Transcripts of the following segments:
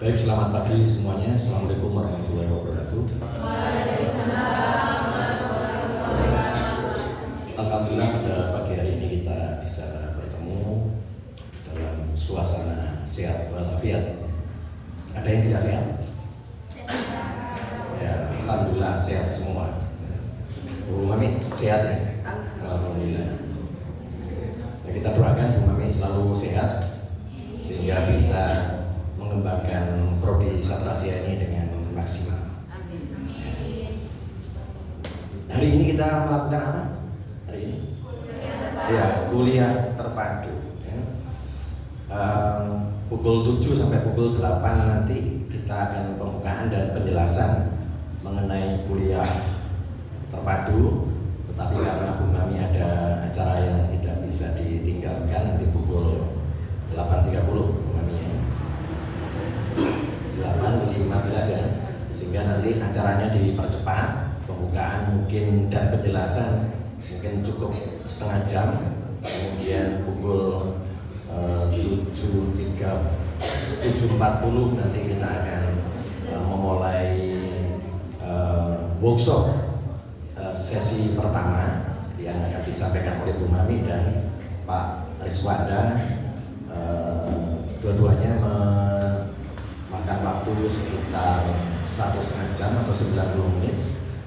Baik, selamat pagi semuanya. Assalamualaikum warahmatullahi wabarakatuh. Alhamdulillah pada pagi hari ini kita bisa bertemu dalam suasana sehat walafiat. Ada yang tidak sehat? Ya, alhamdulillah sehat semua. Bu Mami sehat ya? Alhamdulillah. Ya, kita doakan Bu Mami selalu sehat sehingga bisa mengembangkan prodi Satrasia ini dengan maksimal. Hari ini kita melakukan apa? Hari ini? Ya, kuliah terpadu. Ya. Pukul 7 sampai pukul 8 nanti kita akan pembukaan dan penjelasan mengenai kuliah terpadu. Tetapi karena Bu Mami ada acara yang tidak bisa ditinggalkan, nanti pukul 8.30 Bu Mami ya. 8:15 ya, sehingga nanti acaranya dipercepat, pembukaan mungkin dan penjelasan mungkin cukup setengah jam, kemudian pukul 7.40 nanti kita akan memulai workshop sesi pertama yang akan disampaikan oleh Bu Mami dan Pak Riswanda. Dua-duanya makan waktu sekitar 1,5 jam atau 90 menit,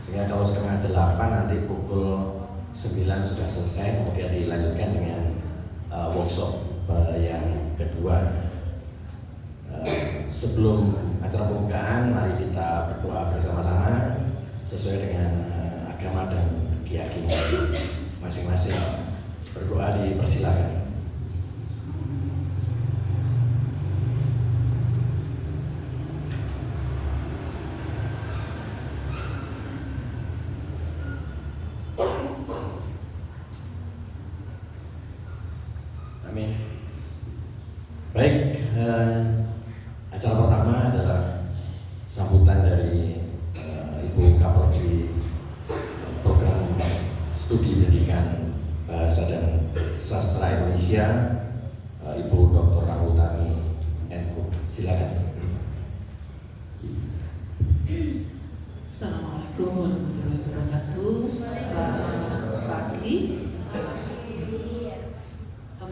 sehingga kalau 7:30 nanti pukul 9 sudah selesai, kemudian dilanjutkan dengan workshop yang kedua. Sebelum acara pembukaan, mari kita berdoa bersama-sama sesuai dengan agama dan keyakinan masing-masing. Berdoa dipersilakan. Amin. Baik, acara pertama adalah sambutan dari Ibu Kaprodi Program Studi Pendidikan Bahasa dan Sastra Indonesia, Ibu Dr. Rahutami NU. Silakan. Assalamualaikum warahmatullahi wabarakatuh. Selamat pagi.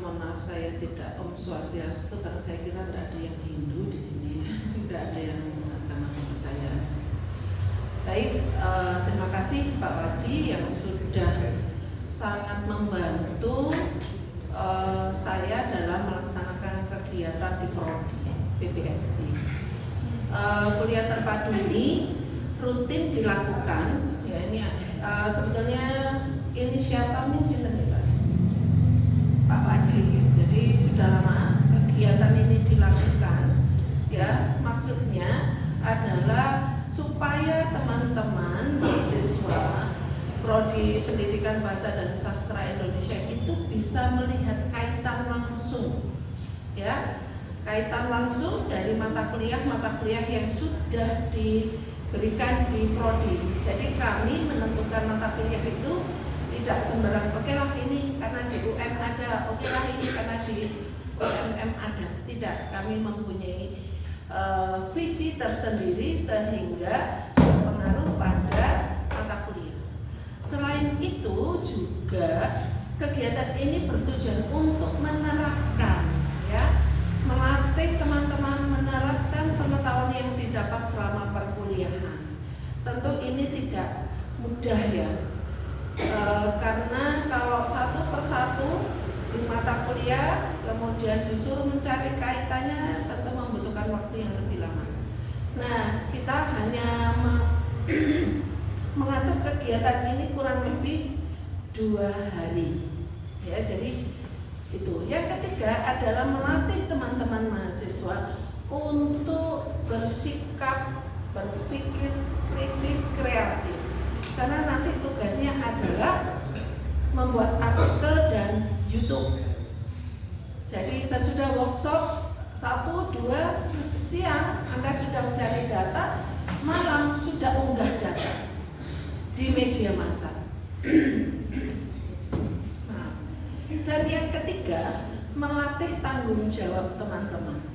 Mohon maaf saya tidak Om Swastiastu karena saya kira tidak ada yang Hindu di sini, tidak ada yang agama kepercayaan. Baik, terima kasih Pak Waji yang sudah sangat membantu saya dalam melaksanakan kegiatan di Prodi PPSI. Kuliah terpadu ini rutin dilakukan. Ya, ini sebetulnya inisiatornya sini Pak Waji. Jadi sudah lama kegiatan ini dilakukan. Ya, maksudnya adalah supaya teman-teman mahasiswa Prodi Pendidikan Bahasa dan Sastra Indonesia itu bisa melihat kaitan langsung, ya, kaitan langsung dari mata kuliah yang sudah diberikan di Prodi. Jadi kami menentukan mata kuliah itu tidak sembarang, oke lah ini karena di UM ada, oke lah ini karena di UMM ada. Tidak, kami mempunyai visi tersendiri sehingga berpengaruh pada mata kuliah. Selain itu juga kegiatan ini bertujuan untuk menerapkan, ya, melatih teman-teman menerapkan pengetahuan yang didapat selama perkuliahan. Tentu ini tidak mudah ya. Karena kalau satu persatu di mata kuliah kemudian disuruh mencari kaitannya tentu membutuhkan waktu yang lebih lama. Nah, kita hanya mengatur kegiatan ini kurang lebih 2 hari. Ya, jadi itu. Yang ketiga adalah melatih teman-teman mahasiswa untuk bersikap, berpikir kritis, kreatif. Karena nanti tugasnya adalah membuat artikel dan YouTube. Jadi sesudah workshop 1, 2 siang Anda sudah mencari data, malam sudah unggah data di media massa. Nah, dan yang ketiga melatih tanggung jawab teman-teman.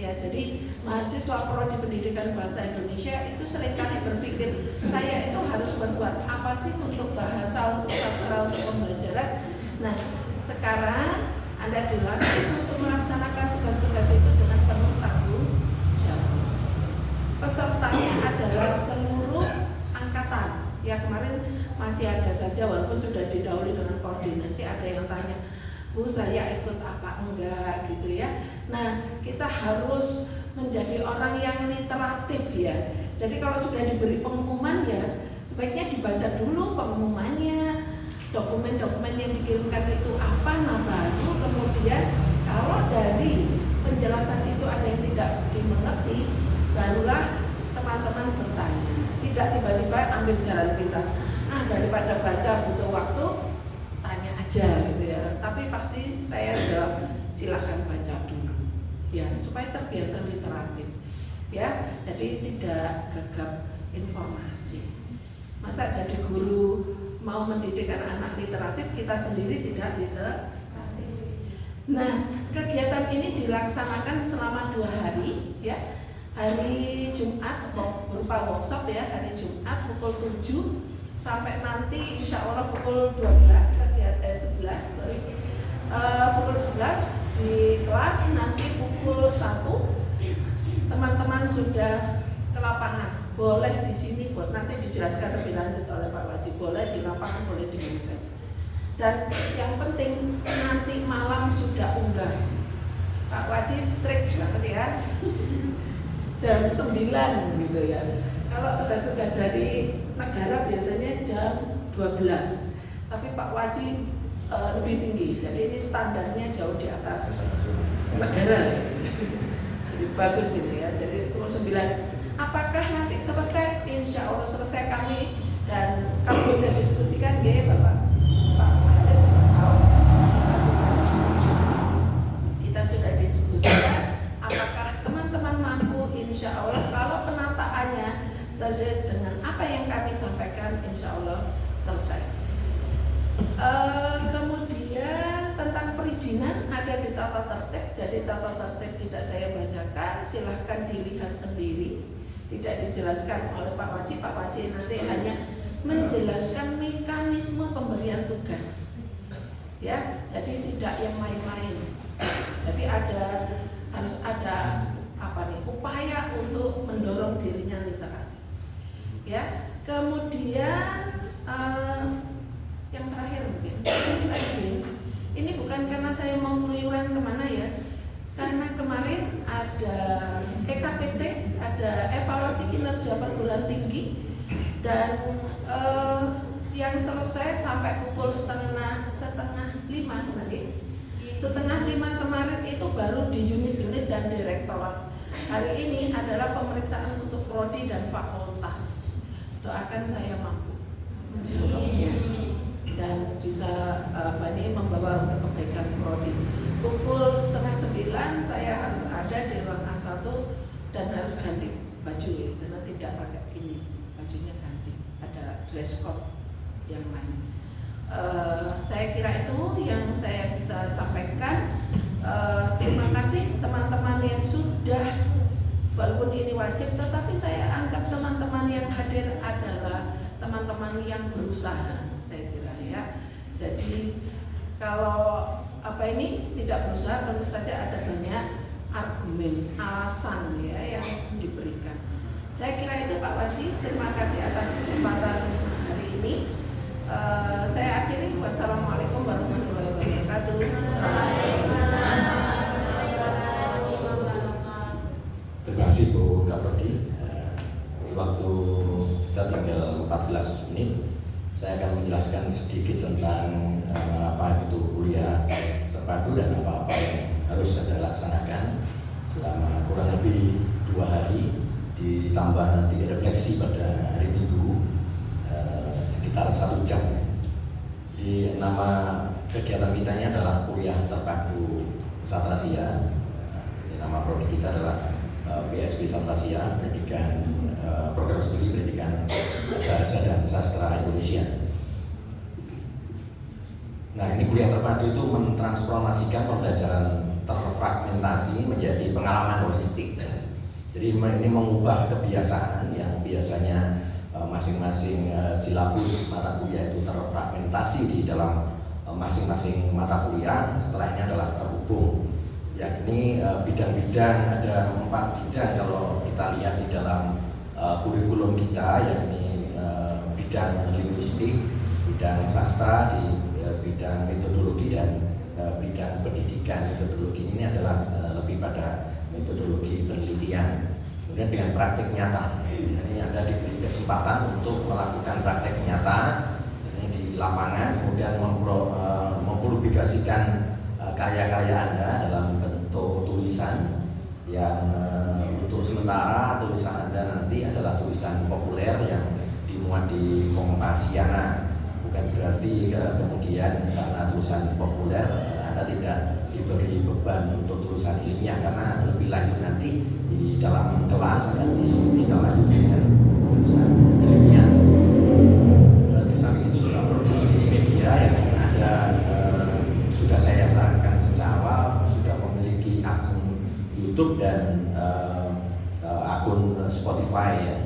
Ya, jadi mahasiswa Prodi Pendidikan Bahasa Indonesia itu seringkali berpikir saya itu harus berbuat apa sih untuk bahasa, untuk sastra, untuk pembelajaran. Nah, sekarang Anda dilatih untuk melaksanakan tugas-tugas itu dengan penuh tanggung jawab. Pesertanya adalah seluruh angkatan. Ya, kemarin masih ada saja walaupun sudah didahului dengan koordinasi, ada yang tanya, Bu, saya ikut apa enggak gitu ya. Nah, kita harus menjadi orang yang literatif ya. Jadi kalau sudah diberi pengumuman ya sebaiknya dibaca dulu pengumumannya, dokumen-dokumen yang dikirimkan itu apa, nah baru kemudian kalau dari penjelasan itu ada yang tidak dimengerti, barulah teman-teman bertanya. Tidak tiba-tiba ambil jalan pintas. Daripada baca butuh waktu, tanya aja gitu ya. Tapi pasti saya jawab silakan baca dulu ya supaya terbiasa literatif ya, jadi tidak gegap informasi. Masa jadi guru mau mendidik anak-anak literatif, kita sendiri tidak literatif. Nah, kegiatan ini dilaksanakan selama 2 hari ya. Hari Jumat berupa workshop ya, hari Jumat pukul 7 sampai nanti insya Allah pukul 11 pukul 11 di kelas, nanti pukul 1 teman-teman sudah ke lapangan, boleh di sini, nanti dijelaskan lebih lanjut oleh Pak Waji, boleh di lapangan, boleh di mana saja. Dan yang penting nanti malam sudah unggah. Pak Waji strict banget ya, jam 9 gitu ya. Kalau tugas-tugas dari negara biasanya jam 12, tapi Pak Waji lebih tinggi, jadi ini standarnya jauh di atas negara. Jadi bagus ini ya, jadi pukul 9. Apakah nanti selesai? Insya Allah selesai kami, dan kami sudah diskusikan ya Bapak Ada juga tahu, kita sudah diskusikan apakah teman-teman mampu. Insya Allah kalau penataannya sesuai dengan apa yang kami sampaikan, insya Allah selesai. Kemudian tentang perizinan ada di tata tertib, jadi tata tertib tidak saya bacakan, silahkan dilihat sendiri, tidak dijelaskan oleh Pak Waji. Pak Waji nanti hanya menjelaskan mekanisme pemberian tugas ya, jadi tidak yang main-main. Jadi harus ada upaya untuk mendorong dirinya literatif ya. Kemudian yang terakhir mungkin izin, ini bukan karena saya mau keluyuran kemana ya, karena kemarin ada EKPT, ada evaluasi kinerja perguruan tinggi, dan yang selesai sampai pukul setengah 5 nanti. Setengah 5 kemarin itu baru di unit-unit dan direktorat. Hari ini adalah pemeriksaan untuk prodi dan fakultas. Doakan saya mampu menjawabnya dan bisa membawa untuk kebaikan prodi. Pukul setengah 9 saya harus ada di ruang A1 dan harus ganti baju ya, karena tidak pakai ini, bajunya ganti, ada dress code yang lain. Saya kira itu yang saya bisa sampaikan. Terima kasih teman-teman yang sudah, walaupun ini wajib, tetapi saya anggap teman-teman yang hadir adalah teman-teman yang berusaha, saya kira ya. Jadi kalau ini tidak berusaha, tentu saja ada banyak argumen, alasan ya yang diberikan. Saya kira itu Pak Waji. Terima kasih atas kesempatan hari ini. Saya akhiri. Wassalamualaikum warahmatullahi wabarakatuh. Terima kasih Bu Kaprodi. Waktu kita tinggal 14 menit. Saya akan menjelaskan sedikit tentang apa itu kuliah terpadu dan apa-apa yang harus Anda laksanakan selama kurang lebih 2 hari, ditambah nanti refleksi pada hari Minggu sekitar 1 jam. Jadi nama kegiatan kita ini adalah kuliah terpadu Sastrasia. Nama prodi kita adalah PSB Sastrasia, pendidikan program studi pendidikan bahasa dan sastra Indonesia. Nah, ini kuliah terpadu itu mentransformasikan pembelajaran terfragmentasi menjadi pengalaman holistik. Jadi ini mengubah kebiasaan yang biasanya masing-masing silabus mata kuliah itu terfragmentasi di dalam masing-masing mata kuliah, setelah ini adalah terhubung, yakni bidang-bidang, ada 4 bidang kalau kita lihat di dalam kurikulum kita, yakni bidang linguistik, bidang sastra, di bidang metodologi, dan bidang pendidikan. Metodologi ini adalah lebih pada metodologi penelitian. Kemudian dengan praktik nyata, ini Anda diberi kesempatan untuk melakukan praktek nyata di lapangan, kemudian mempublikasikan karya-karya Anda dalam bentuk tulisan yang untuk sementara tulisan Anda nanti adalah tulisan populer yang dimuat di Kompasiana. Bukan berarti kemudian karena tulisan populer Anda tidak diberi beban untuk tulisan ilmiah, karena lebih lanjut nanti di dalam kelas akan ditindaklanjuti dengan tulisan ilmiah. Di samping itu juga produksi media yang ada, sudah saya sarankan sejak awal, sudah memiliki akun YouTube dan akun Spotify ya.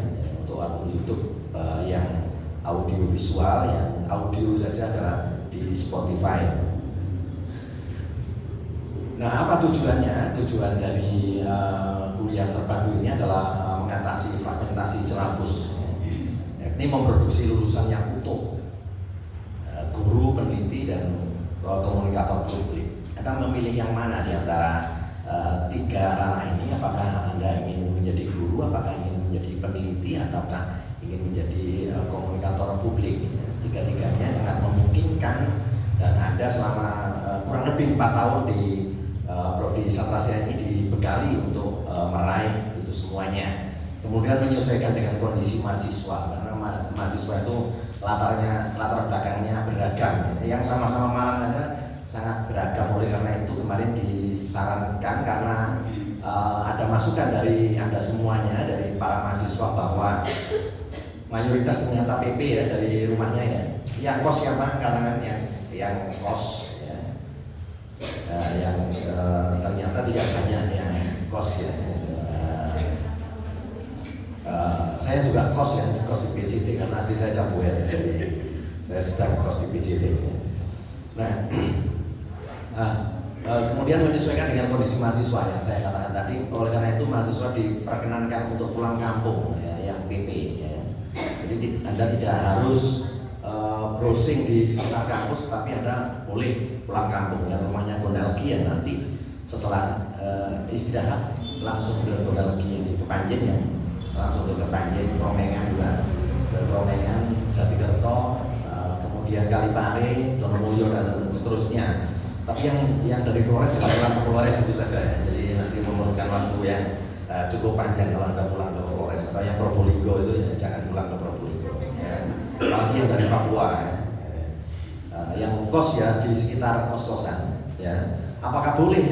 Untuk akun YouTube yang audio visual, yang audio saja adalah di Spotify. Nah, apa tujuannya? Tujuan dari kuliah terpadu ini adalah mengatasi fragmentasi silabus. Ini memproduksi lulusan yang utuh, guru, peneliti, dan komunikator publik. Anda memilih yang mana di antara 3 ranah ini? Apakah Anda ingin menjadi guru, apakah ingin menjadi peneliti, ataukah ingin menjadi komunikator publik? Tiga-tiganya sangat memungkinkan, dan Anda selama kurang lebih 4 tahun di Prodi Sastrasia ini dibekali untuk meraih itu semuanya. Kemudian menyesuaikan dengan kondisi mahasiswa, karena mahasiswa itu latar belakangnya beragam. Yang sama-sama Malang aja sangat beragam. Oleh karena itu kemarin disarankan, karena ada masukan dari Anda semuanya, dari para mahasiswa, bahwa mayoritas ternyata PP ya, dari rumahnya ya. Yang kos siapa? Kalangan yang kos ya. Yang ternyata tidak banyak yang kos ya. Saya juga kos ya, kos di PJT, karena asli saya Campuer, jadi saya sedang kos di PJT. Nah, kemudian menyesuaikan dengan kondisi mahasiswa yang saya katakan tadi. Oleh karena itu mahasiswa diperkenankan untuk pulang kampung ya, yang PP ya. Jadi Anda tidak harus browsing di sekitar kampus, tapi Anda boleh pulang kampung ya. Rumahnya Gondalgi ya, nanti setelah istirahat langsung ke Gondalgi yang di Kepanjen ya, langsung ke Kepanjen, Promengan juga, ke Promengan, Jatikerto, kemudian Kalipare, Donomulyo, dan seterusnya. Tapi yang dari Flores jangan pulang ke Flores itu saja ya. Jadi nanti memerlukan waktu yang cukup panjang kalau Anda pulang ke Flores. Atau yang Probolinggo itu ya, jangan pulang ke Probolinggo ya. Apalagi yang dari Papua ya. Yang kos ya di sekitar kos-kosan ya. Apakah boleh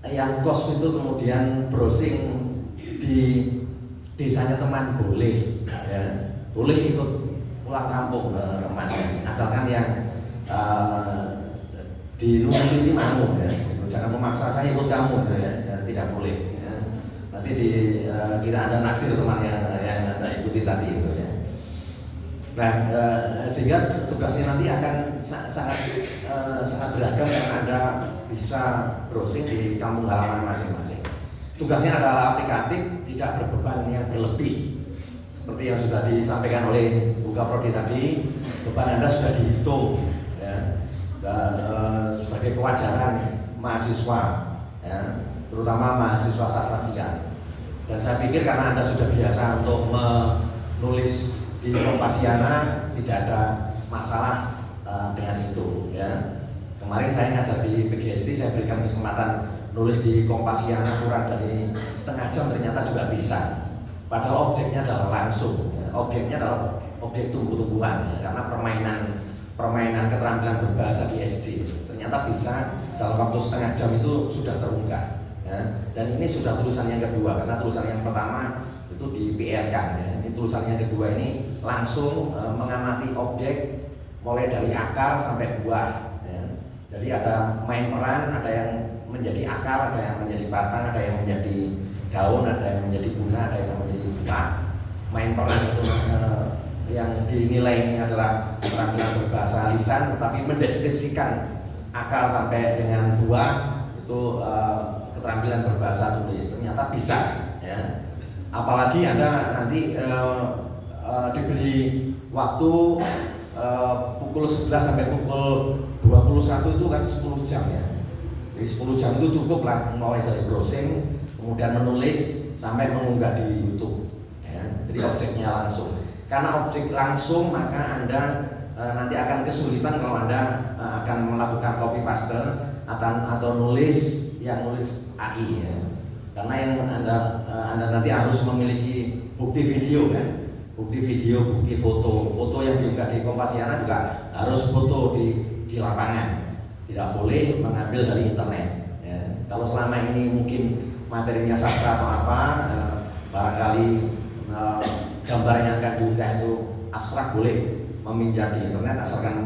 yang kos itu kemudian browsing di desanya teman? Boleh ya. Boleh ikut pulang kampung ke teman, asalkan yang di rumah ini mau ya. Jangan memaksa saya ikut kamu ya. Tidak boleh ya. Nanti kira Anda naksir teman yang Anda ikuti tadi itu ya. Nah, sehingga tugasnya nanti akan sangat beragam, karena Anda bisa browsing di kampung halaman masing-masing. Tugasnya adalah aplikatif, tidak berbeban yang berlebih. Seperti yang sudah disampaikan oleh Bu Kaprodi tadi, beban Anda sudah dihitung ya. Dan sebagai kewajaran mahasiswa ya, terutama mahasiswa Sastrasia. Dan saya pikir karena Anda sudah biasa untuk menulis di Kompasiana, tidak ada masalah dengan itu ya. Kemarin saya ngajar di PGSD, saya berikan kesempatan nulis di Kompasiana kurang dari setengah jam, ternyata juga bisa. Padahal objeknya adalah langsung ya. Objeknya adalah objek tumbuh-tumbuhan ya. Karena permainan keterampilan berbahasa di SD ternyata bisa dalam waktu setengah jam itu sudah terungkap ya. Dan ini sudah tulisan yang kedua, karena tulisan yang pertama itu di PR kan ya. Ini tulisan yang kedua ini langsung mengamati objek mulai dari akar sampai buah ya. Jadi ada main peran, ada yang menjadi akar, ada yang menjadi batang, ada yang menjadi daun, ada yang menjadi bunga, ada yang menjadi bunga. Main peran itu yang dinilai ini adalah keterampilan berbahasa lisan, tetapi mendeskripsikan akar sampai dengan buah itu keterampilan berbahasa tulis ternyata bisa, ya. Apalagi Anda nanti diberi waktu pukul 11 sampai pukul 21 itu kan 10 jam ya. Jadi 10 jam itu cukup lah, mulai dari browsing, kemudian menulis sampai mengunggah di YouTube, ya. Jadi objeknya langsung. Karena objek langsung maka Anda nanti akan kesulitan kalau Anda akan melakukan copy paste atau nulis AI, ya. Karena yang Anda nanti harus memiliki bukti video kan, bukti video, bukti foto yang diunggah di Kompasiana juga harus foto di lapangan, tidak boleh mengambil dari internet, ya. Kalau selama ini mungkin materinya sastra atau apa, barangkali gambar yang akan diunggah itu abstrak, boleh meminjam di internet asalkan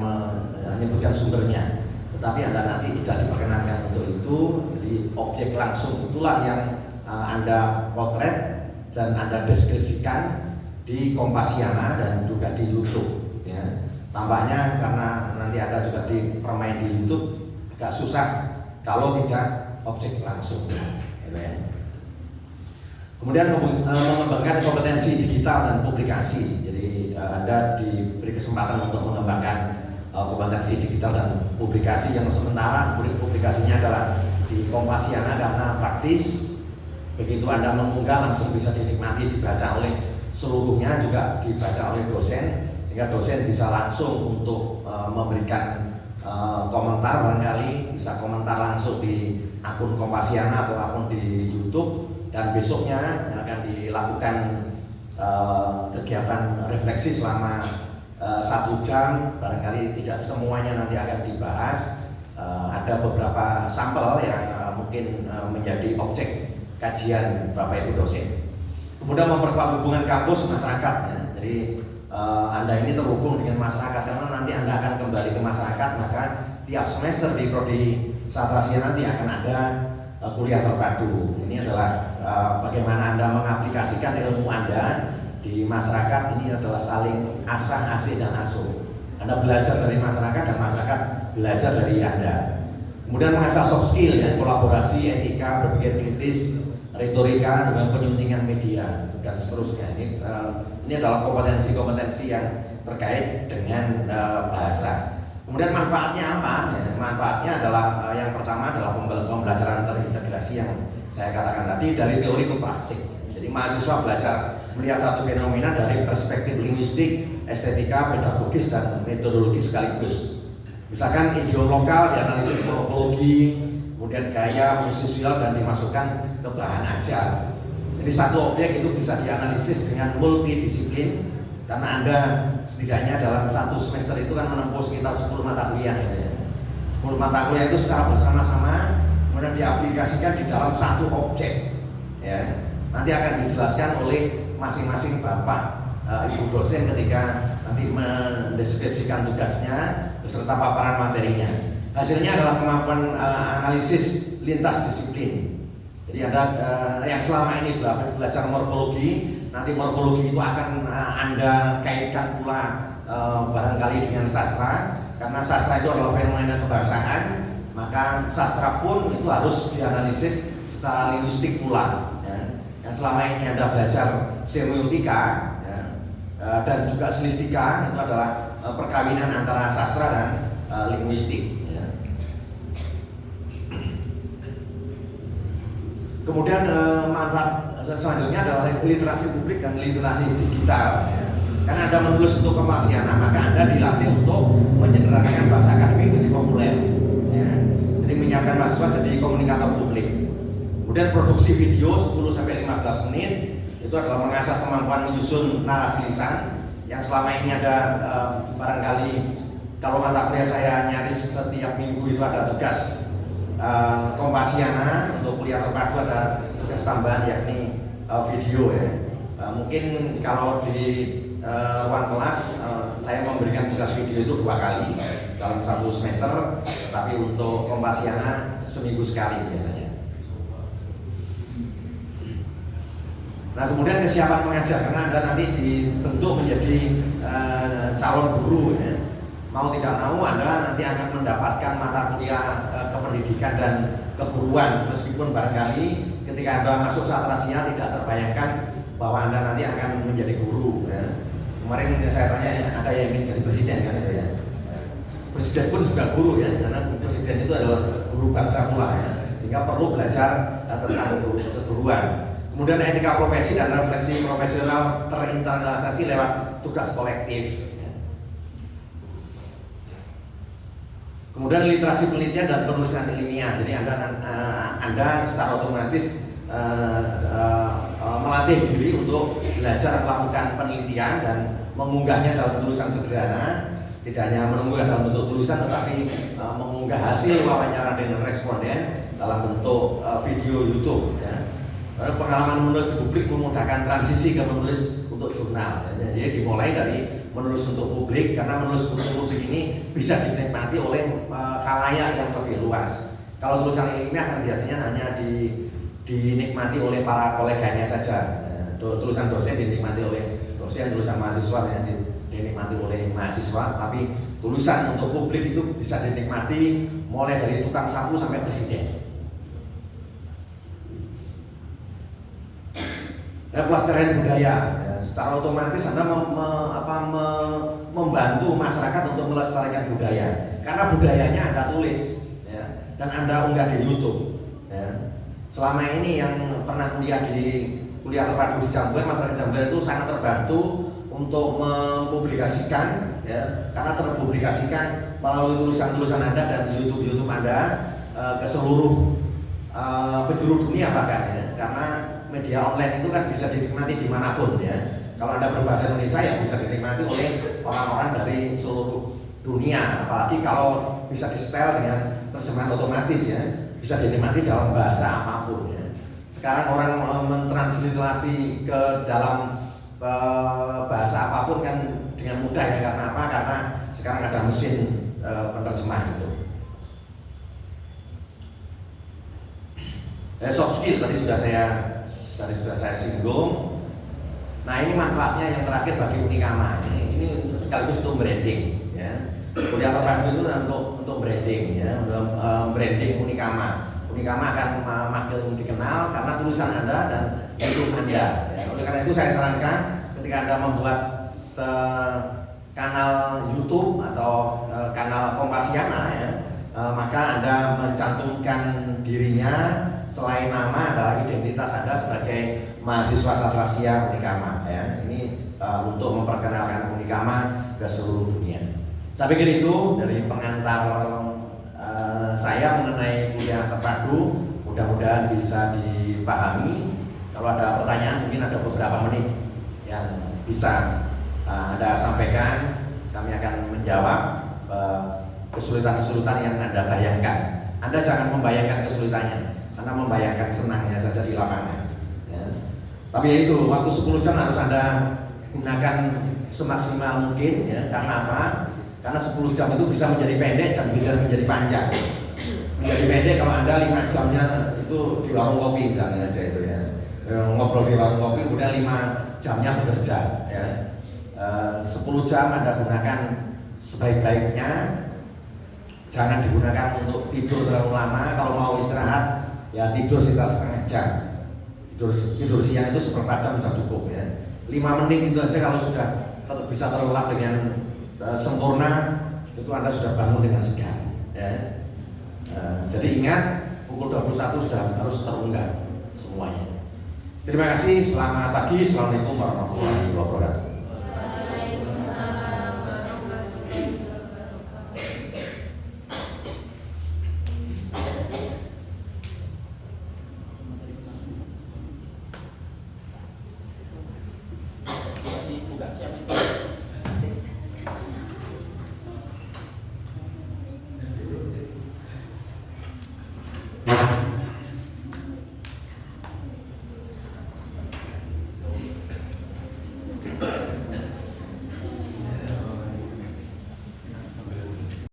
menyebutkan sumbernya. Tetapi Anda nanti tidak diperkenankan untuk itu. Jadi objek langsung itulah yang Anda potret dan Anda deskripsikan di Kompasiana dan juga di YouTube, ya. Tampaknya karena nanti Anda juga dipermain di YouTube agak susah kalau tidak objek langsung, ya. Kemudian mengembangkan kompetensi digital dan publikasi. Jadi Anda diberi kesempatan untuk mengembangkan kompetensi digital dan publikasi yang sementara publikasinya adalah di Kompasiana karena praktis. Begitu Anda mengunggah langsung bisa dinikmati, dibaca oleh seluruhnya, juga dibaca oleh dosen, sehingga dosen bisa langsung untuk memberikan komentar, barangkali bisa komentar langsung di akun Kompasiana atau akun di YouTube. Dan besoknya akan dilakukan kegiatan refleksi selama 1 jam, barangkali tidak semuanya nanti akan dibahas. Ada beberapa sampel yang mungkin menjadi objek kajian Bapak Ibu dosen. Kemudian memperkuat hubungan kampus masyarakat, ya. Jadi Anda ini terhubung dengan masyarakat karena nanti Anda akan kembali ke masyarakat, maka tiap semester di Prodi Sastrasia nanti akan ada kuliah terpadu. Ini adalah bagaimana Anda mengaplikasikan ilmu Anda di masyarakat. Ini adalah saling asah, asih, dan asuh. Anda belajar dari masyarakat dan masyarakat belajar dari Anda. Kemudian mengasah soft skill, ya, kolaborasi, etika, berpikir kritis, retorika, dengan penyuntingan media, dan seterusnya. Ini adalah kompetensi-kompetensi yang terkait dengan bahasa. Kemudian manfaatnya apa? Ya, manfaatnya adalah yang pertama adalah pembelajaran terintegrasi yang saya katakan tadi, dari teori ke praktik. Jadi mahasiswa belajar melihat satu fenomena dari perspektif linguistik, estetika, pedagogis, dan metodologis sekaligus. Misalkan idiom lokal dianalisis morfologi, kemudian gaya, fungsi sosial, dan dimasukkan ke bahan ajar. Jadi satu objek itu bisa dianalisis dengan multidisiplin, karena Anda setidaknya dalam 1 semester itu kan menempuh sekitar 10 mata kuliah, ya. 10 mata kuliah itu secara bersama-sama kemudian diaplikasikan di dalam satu objek, ya. Nanti akan dijelaskan oleh masing-masing Bapak Ibu dosen ketika nanti mendeskripsikan tugasnya beserta paparan materinya. Hasilnya adalah kemampuan analisis lintas disiplin. Jadi Anda yang selama ini belajar morfologi, nanti morfologi itu akan Anda kaitkan pula barangkali dengan sastra, karena sastra itu adalah fenomena kebahasaan, maka sastra pun itu harus dianalisis secara linguistik pula, ya. Yang selama ini Anda belajar semiotika, ya, dan juga stilistika, itu adalah perkawinan antara sastra dan linguistik, ya. Kemudian manfaat selanjutnya adalah literasi publik dan literasi digital, ya. Karena Anda menulis untuk Kompasiana, maka Anda dilatih untuk menyederhanakan bahasa akademik jadi populer, ya. Jadi menyiapkan mahasiswa jadi komunikator publik. Kemudian produksi video 10-15 menit itu adalah mengasah kemampuan menyusun narasi lisan, yang selama ini ada barangkali kalau mata kuliah saya nyaris setiap minggu itu ada tugas Kompasiana. Untuk kuliah terpadu ada tugas tambahan yakni video, ya. Mungkin kalau di ruang kelas saya memberikan tugas video itu 2 kali. dalam satu semester, tapi untuk Kompasiana seminggu sekali biasanya. Nah, kemudian kesiapan mengajar, karena Anda nanti dibentuk menjadi calon guru ya. Mau tidak mau Anda nanti akan mendapatkan mata kuliah kependidikan dan keguruan, meskipun barangkali ketika Anda masuk Satrasia tidak terbayangkan bahwa Anda nanti akan menjadi guru ya. Kemarin saya tanya, ada yang ingin jadi presiden kan itu ya. Presiden pun juga guru ya, karena presiden itu adalah guru bangsa pula ya, sehingga perlu belajar tentang keguruan. Kemudian etika profesi dan refleksi profesional terinternalisasi lewat tugas kolektif. Kemudian literasi penelitian dan penulisan ilmiah. Jadi Anda secara otomatis melatih diri untuk belajar melakukan penelitian dan mengunggahnya dalam tulisan sederhana. Tidak hanya menunggah dalam bentuk tulisan, tetapi mengunggah hasil wawancara dengan responden dalam bentuk video YouTube. Ya. Pengalaman menulis di publik memudahkan transisi ke menulis untuk jurnal. Jadi dimulai dari menulis untuk publik, karena menulis untuk publik ini bisa dinikmati oleh khalayak yang lebih luas. Kalau tulisan ilmiah kan biasanya hanya dinikmati oleh para koleganya saja. Tulisan dosen dinikmati oleh dosen, tulisan mahasiswa ya, dinikmati oleh mahasiswa, tapi tulisan untuk publik itu bisa dinikmati mulai dari tukang sapu sampai presiden. Pelestarian budaya, ya, secara otomatis Anda membantu masyarakat untuk melestarikan budaya, karena budayanya Anda tulis ya, dan Anda unggah di YouTube ya. Selama ini yang pernah kuliah terpadu di Jambore, masyarakat Jambore itu sangat terbantu untuk mempublikasikan ya, karena terpublikasikan melalui tulisan-tulisan Anda dan YouTube Anda ke seluruh penjuru dunia bahkan ya, karena media online itu kan bisa dinikmati dimanapun ya. Kalau Anda berbahasa Indonesia ya bisa dinikmati oleh orang-orang dari seluruh dunia, apalagi kalau bisa di-setel dengan terjemahan otomatis ya, bisa dinikmati dalam bahasa apapun ya. Sekarang orang mentransliterasi ke dalam bahasa apapun kan dengan mudah ya, karena apa? Karena sekarang ada mesin penerjemah itu. Soft skill tadi sudah saya singgung. Nah, ini manfaatnya yang terakhir bagi Unikama. Ini sekaligus untuk branding ya. Kuliah terpadu itu untuk branding ya, branding Unikama. Unikama akan makin dikenal karena tulisan Anda dan YouTube Anda ya. Oleh karena itu saya sarankan ketika Anda membuat kanal YouTube atau kanal Kompasiana ya, maka Anda mencantumkan dirinya selain nama adalah identitas Anda sebagai mahasiswa Satrasia Unikama ya. Ini untuk memperkenalkan Unikama ke seluruh dunia. Saya pikir itu dari pengantar saya mengenai kuliah terpadu, mudah-mudahan bisa dipahami. Kalau ada pertanyaan mungkin ada beberapa menit yang bisa Anda sampaikan, kami akan menjawab kesulitan-kesulitan yang Anda bayangkan. Anda jangan membayangkan kesulitannya, karena membayangkan senangnya saja di lapangan ya. Tapi ya itu, waktu 10 jam harus Anda gunakan semaksimal mungkin ya. Karena apa? Karena 10 jam itu bisa menjadi pendek dan bisa menjadi panjang. Menjadi pendek kalau Anda 5 jamnya itu di warung kopi misalnya aja itu ya, ngobrol di warung kopi, kemudian 5 jamnya bekerja ya. 10 jam Anda gunakan sebaik-baiknya. Jangan digunakan untuk tidur terlalu lama. Kalau mau istirahat ya tidur sekitar setengah jam. Tidur siang itu seperempat jam sudah cukup ya. 5 menit itu saja kalau sudah bisa terlelap dengan sempurna, itu Anda sudah bangun dengan segar ya. Jadi ingat, pukul 21 sudah harus terunggah semuanya. Terima kasih, selamat pagi, assalamualaikum warahmatullahi wabarakatuh.